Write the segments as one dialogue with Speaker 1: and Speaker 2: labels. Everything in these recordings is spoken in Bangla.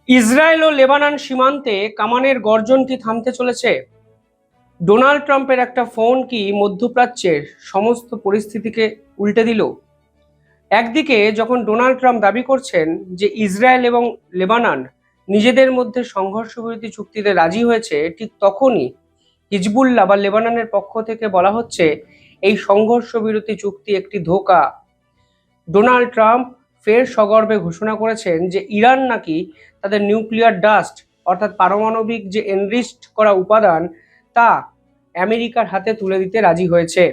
Speaker 1: ইসরায়েল ও লেবানন সীমান্তে কামানের গর্জন কি থামতে চলেছে? ডোনাল্ড ট্রাম্পের একটা ফোন কি মধ্যপ্রাচ্যের সমস্ত পরিস্থিতিকে উল্টে দিল? একদিকে যখন ডোনাল্ড ট্রাম্প দাবি করছেন যে ইসরায়েল এবং লেবানন নিজেদের মধ্যে সংঘর্ষ বিরতি চুক্তিতে রাজি হয়েছে, ঠিক তখনই হিজবুল্লাহ বা লেবাননের পক্ষ থেকে বলা হচ্ছে এই সংঘর্ষ বিরতি চুক্তি একটি ধোঁকা। ডোনাল্ড ট্রাম্প ফের সগর্বে ঘোষণা করেছেন যে ইরান নাকি তাদের নিউক্লিয়ার ডাস্ট অর্থাৎ পারমাণবিক যে এনরিচড করা উপাদান তা আমেরিকার হাতে তুলে দিতে রাজি হয়েছে।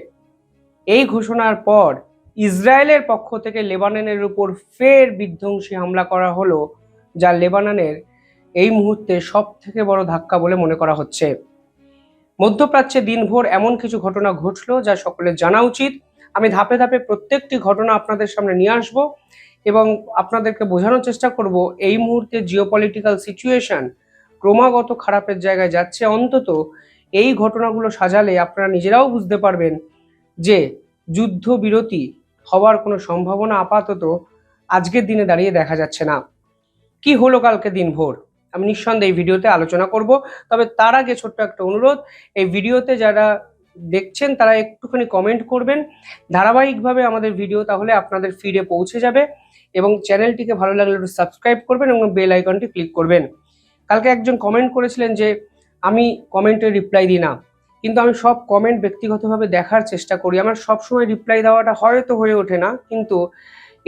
Speaker 1: এই ঘোষণার পর ইসরায়েলের পক্ষ থেকে লেবাননের উপর ফের বিধ্বংসী হামলা করা হলো, যা লেবাননের এই মুহূর্তে সব থেকে বড় ধাক্কা বলে মনে করা হচ্ছে। মধ্যপ্রাচ্যে দিনভর এমন কিছু ঘটনা ঘটলো যা সকলের জানা উচিত। আমি ধাপে ধাপে প্রত্যেকটি ঘটনা আপনাদের সামনে নিয়ে আসব এবং আপনাদেরকে বোঝানোর চেষ্টা করব এই মুহূর্তে জিওপলিটিক্যাল সিচুয়েশন ক্রমাগত খারাপের জায়গায় যাচ্ছে। অন্তত এই ঘটনাগুলো সাজালে আপনারা নিজেরাও বুঝতে পারবেন যে যুদ্ধ বিরতি হওয়ার কোনো সম্ভাবনা আপাতত আজকের দিনে দাঁড়িয়ে দেখা যাচ্ছে না। কি হলো কালকে দিনভর আমি নিঃসন্দেহে এই ভিডিওতে আলোচনা করব। তবে তার আগে ছোট্ট একটা অনুরোধ, এই ভিডিওতে যারা দেখছেন তারা একটুখানি কমেন্ট করবেন ধারাবাহিকভাবে আমাদের ভিডিও, তাহলে আপনাদের ফিডে পৌঁছে যাবে। এবং চ্যানেলটিকে ভালো লাগলে একটু সাবস্ক্রাইব করবেন এবং বেল আইকনটি ক্লিক করবেন। কালকে একজন কমেন্ট করেছিলেন যে আমি কমেন্টে রিপ্লাই দিই না, কিন্তু আমি সব কমেন্ট ব্যক্তিগতভাবে দেখার চেষ্টা করি। আমার সবসময় রিপ্লাই দেওয়াটা হয়তো হয়ে ওঠে না, কিন্তু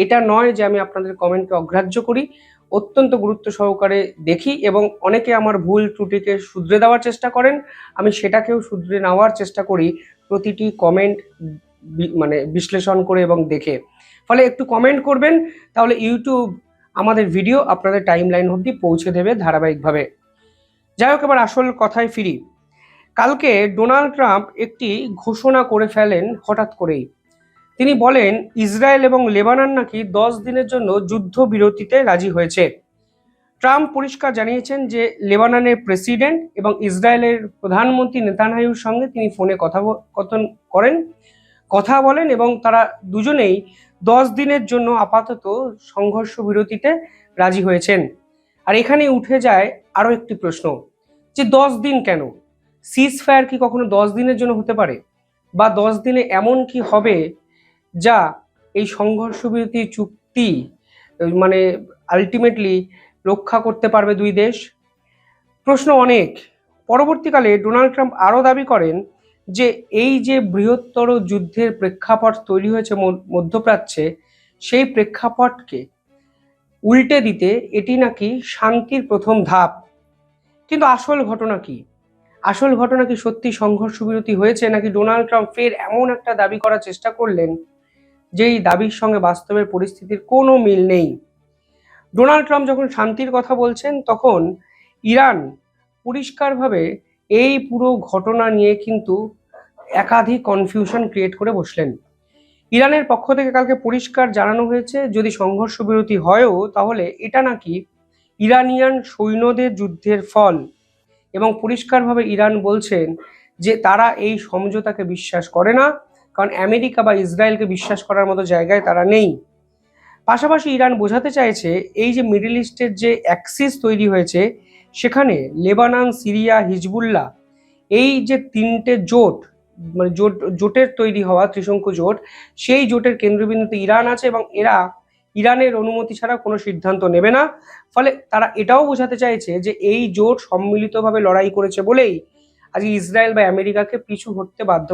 Speaker 1: এটা নয় যে আমি আপনাদের কমেন্টকে অগ্রাহ্য করি। অত্যন্ত গুরুত্ব সহকারে দেখি এবং অনেকে আমার ভুল ত্রুটিকে শুধরে দেওয়ার চেষ্টা করেন, আমি সেটাকেও শুধরে নেওয়ার চেষ্টা করি প্রতিটি কমেন্ট মানে বিশ্লেষণ করে এবং দেখে। ফলে একটু কমেন্ট করবেন, তাহলে ইউটিউব আমাদের ভিডিও আপনাদের টাইম লাইন অবধি পৌঁছে দেবে ধারাবাহিকভাবে। যাই হোক, এবার আসল কথায় ফিরি। কালকে ডোনাল্ড ট্রাম্প একটি ঘোষণা করে ফেলেন হঠাৎ করেই। তিনি বলেন ইসরায়েল এবং লেবানন নাকি 10 দিনের জন্য যুদ্ধবিরতিতে রাজি হয়েছে। ট্রাম্প পরিষ্কার জানিয়েছেন যে লেবাননের প্রেসিডেন্ট এবং ইসরায়েলের প্রধানমন্ত্রী নেতানয়াহুর সঙ্গে তিনি ফোনে কথা বলেন এবং তারা দুজনেই 10 দিনের জন্য আপাতত সংঘর্ষ বিরতিতে রাজি হয়েছেন। আর এখানে উঠে যায় আরো একটি প্রশ্ন, যে 10 দিন কেন? সিজ ফায়ার কি কখনো 10 দিনের জন্য হতে পারে? বা 10 দিনে এমন কি হবে যা এই সংঘর্ষ বিরতি চুক্তি মানে আলটিমেটলি রক্ষা করতে পারবে দুই দেশ? প্রশ্ন অনেক। পরবর্তীকালে ডোনাল্ড ট্রাম্প আরও দাবি করেন যে এই যে বৃহত্তর যুদ্ধের প্রেক্ষাপট তৈরি হয়েছে মধ্যপ্রাচ্যে, সেই প্রেক্ষাপটকে উল্টে দিতে এটি নাকি শান্তির প্রথম ধাপ। কিন্তু আসল ঘটনা কি? আসল ঘটনা কি সত্যি সংঘর্ষ বিরতি হয়েছে, নাকি ডোনাল্ড ট্রাম্প ফের এমন একটা দাবি করার চেষ্টা করলেন যেই দাবির সঙ্গে বাস্তবের পরিস্থিতির কোনো মিল নেই? ডোনাল্ড ট্রাম্প যখন শান্তির কথা বলছেন, তখন ইরান পরিষ্কারভাবে এই পুরো ঘটনা নিয়ে কিন্তু একাধিক কনফিউশন ক্রিয়েট করে বসলেন। ইরানের পক্ষ থেকে কালকে পরিষ্কার জানানো হয়েছে যদি সংঘর্ষ বিরতি হয়ও তাহলে এটা নাকি ইরানিয়ান সৈন্যদের যুদ্ধের ফল। এবং পরিষ্কারভাবে ইরান বলছেন যে তারা এই সমঝোতাকে বিশ্বাস করে না, কারণ আমেরিকা বা ইসরায়েলকে বিশ্বাস করার মতো জায়গায় তারা নেই। পাশাপাশি ইরান বোঝাতে চাইছে এই যে মিডল ইস্টের যে অ্যাক্সিস তৈরি হয়েছে, সেখানে লেবানন, সিরিয়া, হিজবুল্লাহ, এই যে তিনটে জোট মানে জোটের তৈরি হওয়া ত্রিশঙ্কু জোট, সেই জোটের কেন্দ্রবিন্দুতে ইরান আছে এবং এরা ইরানের অনুমতি ছাড়া কোনো সিদ্ধান্ত নেবে না। ফলে তারা এটাও বোঝাতে চাইছে যে এই জোট সম্মিলিতভাবে লড়াই করেছে বলেই আজকে ইসরায়েল বা আমেরিকাকে পিছু হটতে বাধ্য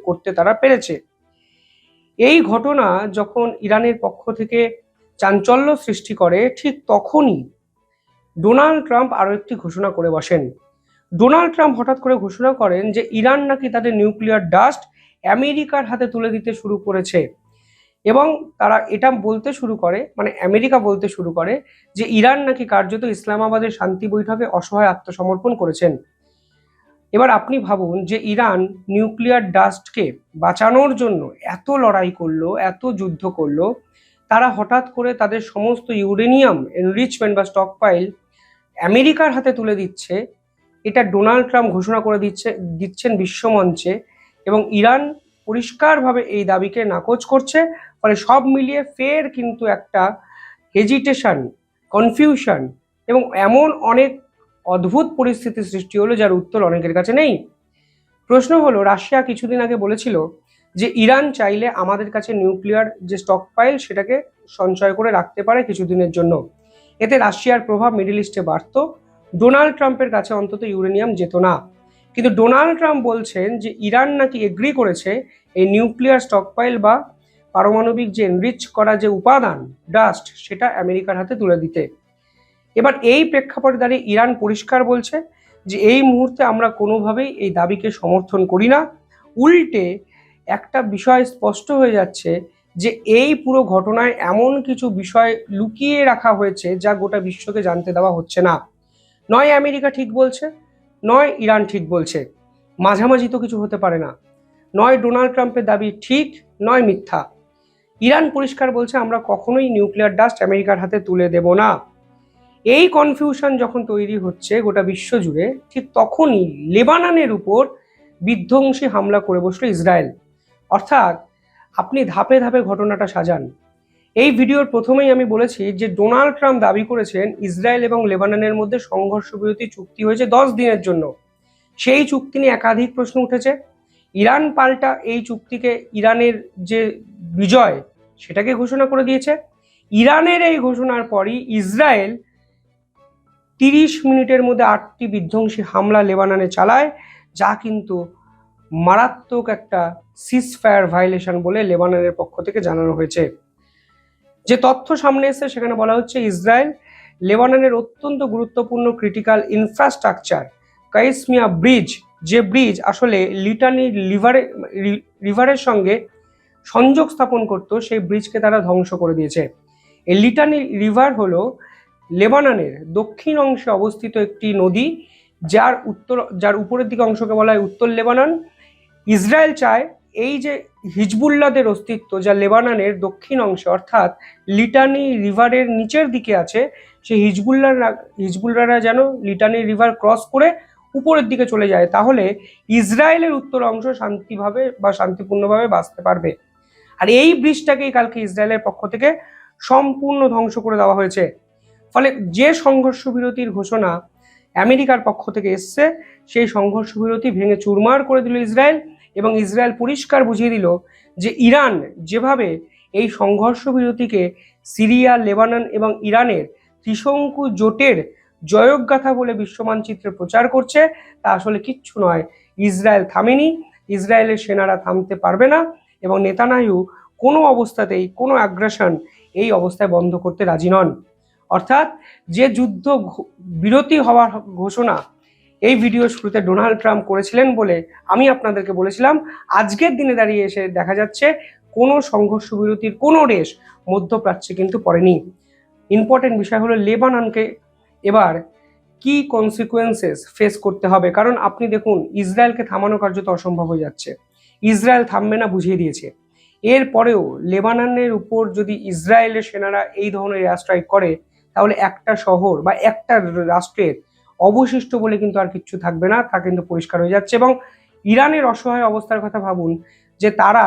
Speaker 1: করতে তারা পেরেছে। এই ঘটনা যখন ইরানের পক্ষ থেকে চাঞ্চল্য সৃষ্টি করে, ঠিক তখনই ডোনাল্ড ট্রাম্প আরও একটি ঘোষণা করে বসেন। ডোনাল্ড ট্রাম্প হঠাৎ করে ঘোষণা করেন যে ইরান নাকি তাদের নিউক্লিয়ার ডাস্ট আমেরিকার হাতে তুলে দিতে শুরু করেছে এবং তারা এটা বলতে শুরু করে, মানে আমেরিকা বলতে শুরু করে যে ইরান নাকি কার্যত ইসলামাবাদের শান্তি বৈঠকে অসহায় আত্মসমর্পণ করেছেন। এবার আপনি ভাবুন যে ইরান নিউক্লিয়ার ডাস্টকে বাঁচানোর জন্য এত লড়াই করলো, এত যুদ্ধ করলো, তারা হঠাৎ করে তাদের সমস্ত ইউরেনিয়াম এনরিচমেন্ট বা স্টকপাইল আমেরিকার হাতে তুলে দিচ্ছে। এটা ডোনাল্ড ট্রাম্প ঘোষণা করে দিচ্ছেন বিশ্বমঞ্চে এবং ইরান পরিষ্কারভাবে এই দাবিকে নাকচ করছে। ফলে সব মিলিয়ে ফের কিন্তু একটা হেজিটেশন, কনফিউশন এবং এমন অনেক অদ্ভুত পরিস্থিতি সৃষ্টি হলো যার উত্তর অনেকের কাছে নেই। প্রশ্ন হলো, রাশিয়া কিছুদিন আগে বলেছিল যে ইরান চাইলে আমাদের কাছে নিউক্লিয়ার যে স্টক পাইল সেটাকে সঞ্চয় করে রাখতে পারে কিছুদিনের জন্য। এতে রাশিয়ার প্রভাব মিডল ইস্টে বাড়ত, ডোনাল্ড ট্রাম্পের কাছে অন্তত ইউরেনিয়াম যেত না। কিন্তু ডোনাল্ড ট্রাম্প বলছেন যে ইরান নাকি এগ্রি করেছে এই নিউক্লিয়ার স্টকপাইল বা পারমাণবিক যে এনরিচ করা যে উপাদান ডাস্ট সেটা আমেরিকার হাতে তুলে দিতে। এবার এই প্রেক্ষাপটে দাঁড়িয়ে ইরান পরিষ্কার বলছে যে এই মুহূর্তে আমরা কোনোভাবেই এই দাবিকে সমর্থন করি না। উল্টে একটা বিষয় স্পষ্ট হয়ে যাচ্ছে যে এই পুরো ঘটনায় এমন কিছু বিষয় লুকিয়ে রাখা হয়েছে যা গোটা বিশ্বকে জানতে দেওয়া হচ্ছে না। নয় আমেরিকা ঠিক বলছে, নয় ইরান ঠিক বলছে, মাঝামাঝি তো কিছু হতে পারে না। নয় ডোনাল্ড ট্রাম্পের দাবি ঠিক, নয় মিথ্যা। ইরান পরিষ্কার বলছে আমরা কখনোই নিউক্লিয়ার ডাস্ট আমেরিকার হাতে তুলে দেব না। এই কনফিউশন যখন তৈরি হচ্ছে গোটা বিশ্ব জুড়ে, ঠিক তখনই লেবাননের উপর বিধ্বংসী হামলা করে বসলো ইসরায়েল। অর্থাৎ আপনি ধাপে ধাপে ঘটনাটা সাজান। এই ভিডিওর প্রথমেই আমি বলেছি যে ডোনাল্ড ট্রাম্প দাবি করেছেন ইসরায়েল এবং লেবাননের মধ্যে সংঘর্ষ বিরতি চুক্তি হয়েছে 10 দিনের জন্য। সেই চুক্তি নিয়ে একাধিক প্রশ্ন উঠেছে। ইরান পাল্টা এই চুক্তিকে ইরানের যে বিজয় সেটাকে ঘোষণা করে দিয়েছে। ইরানের এই ঘোষণার পরই ইসরায়েল 30 মিনিটের মধ্যে 8টি বিধ্বংসী হামলা লেবাননে চালায়, যা কিন্তু মারাত্মক একটা সিজফায়ার ভায়োলেশন বলে লেবাননের পক্ষ থেকে জানানো হয়েছে। যে তথ্য সামনে এসেছে সেখানে বলা হচ্ছে ইসরায়েল লেবাননের অত্যন্ত গুরুত্বপূর্ণ ক্রিটিক্যাল ইনফ্রাস্ট্রাকচার কাইসমিয়া ব্রিজ, যে ব্রিজ আসলে লিটানি রিভারের সঙ্গে সংযোগ স্থাপন করত, সেই ব্রিজকে তারা ধ্বংস করে দিয়েছে। এই লিটানি রিভার হলো লেবাননের দক্ষিণ অংশে অবস্থিত একটি নদী, যার উপরের দিকে অংশকে বলা হয় উত্তর লেবানন। ইসরায়েল চায় এই যে হিজবুল্লাদের অস্তিত্ব যা লেবাননের দক্ষিণ অংশে অর্থাৎ লিটানি রিভারের নিচের দিকে আছে, সেই হিজবুল্লারা যেন লিটানি রিভার ক্রস করে উপরের দিকে চলে যায়, তাহলে ইসরায়েলের উত্তর অংশ শান্তিভাবে বা শান্তিপূর্ণভাবে বাঁচতে পারবে। আর এই ব্রিজটাকেই কালকে ইসরায়েলের পক্ষ থেকে সম্পূর্ণ ধ্বংস করে দেওয়া হয়েছে। ফলে যে সংঘর্ষ বিরতির ঘোষণা আমেরিকার পক্ষ থেকে এসছে, সেই সংঘর্ষ বিরতি ভেঙে চুরমার করে দিল ইসরায়েল। এবং ইসরায়েল পরিষ্কার বুঝিয়ে দিল যে ইরান যেভাবে এই সংঘর্ষ বিরতিকে সিরিয়া, লেবানন এবং ইরানের ত্রিশঙ্কু জোটের জয়গাথা বলে বিশ্ব মানচিত্রে প্রচার করছে, তা আসলে কিচ্ছু নয়। ইসরায়েল থামেনি, ইসরায়েলের সেনারা থামতে পারবে না, এবং নেতানিয়াহু কোনো অবস্থাতেই কোনো আগ্রাসন এই অবস্থায় বন্ধ করতে রাজি নন। অর্থাৎ যে যুদ্ধ বিরতি হওয়ার ঘোষণা এই ভিডিওর শুরুতে ডোনাল্ড ট্রাম্প করেছিলেন বলে আমি আপনাদেরকে বলেছিলাম, আজকের দিনে দাঁড়িয়ে এসে দেখা যাচ্ছে কোনো সংঘর্ষ বিরতির কোনো রেশ মধ্যপ্রাচ্যে কিন্তু পড়েনি। ইম্পর্টেন্ট বিষয় হলো লেবাননকে এবার কি কনসিকুয়েন্সেস ফেস করতে হবে, কারণ আপনি দেখুন ইসরায়েলকে থামানো কার্যত অসম্ভব হয়ে যাচ্ছে। ইসরায়েল থামবে না বুঝিয়ে দিয়েছে। এরপরেও লেবাননের উপর যদি ইসরায়েলের সেনারা এই ধরনের এয়ার স্ট্রাইক করে, তাহলে একটা শহর বা একটা রাষ্ট্রের অবশিষ্ট বলে কিন্তু আর কিচ্ছু থাকবে না, তা কিন্তু পরিষ্কার হয়ে যাচ্ছে। এবং ইরানের অসহায় অবস্থার কথা ভাবুন, যে তারা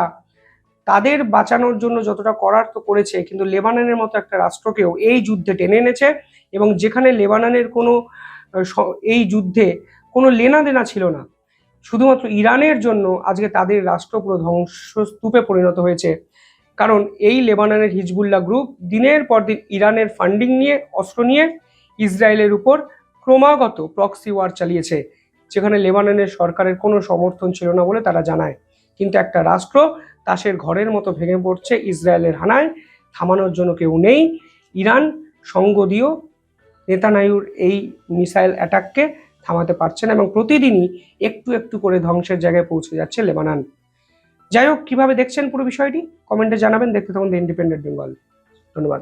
Speaker 1: তাদের বাঁচানোর জন্য যতটা করার তো করেছে, কিন্তু লেবাননের মতো একটা রাষ্ট্রকেও এই যুদ্ধে টেনে এনেছে, এবং যেখানে লেবাননের কোনো এই যুদ্ধে কোনো লেনা দেনা ছিল না, শুধুমাত্র ইরানের জন্য আজকে তাদের রাষ্ট্র পুরো ধ্বংসস্তূপে পরিণত হয়েছে। কারণ এই লেবাননের হিজবুল্লাহ গ্রুপ দিনের পর দিন ইরানের ফান্ডিং নিয়ে, অস্ত্র নিয়ে ইসরায়েলের উপর ক্রমাগত প্রক্সি ওয়ার চালিয়েছে, যেখানে লেবাননের সরকারের কোনো সমর্থন ছিল না বলে তারা জানায়। কিন্তু একটা রাষ্ট্র তাসের ঘরের মতো ভেঙে পড়ছে ইসরায়েলের হানায়, থামানোর জন্য কেউ নেই। ইরান সঙ্গ দিয়েও নেতানিয়াহুর এই মিসাইল অ্যাটাককে থামাতে পারছে না, এবং প্রতিদিনই একটু একটু করে ধ্বংসের জায়গায় পৌঁছে যাচ্ছে লেবানন। যাই হোক, কিভাবে দেখছেন পুরো বিষয়টি কমেন্টে জানাবেন। দেখতে থাকুন দ্য ইন্ডিপেন্ডেন্ট বেঙ্গল। ধন্যবাদ।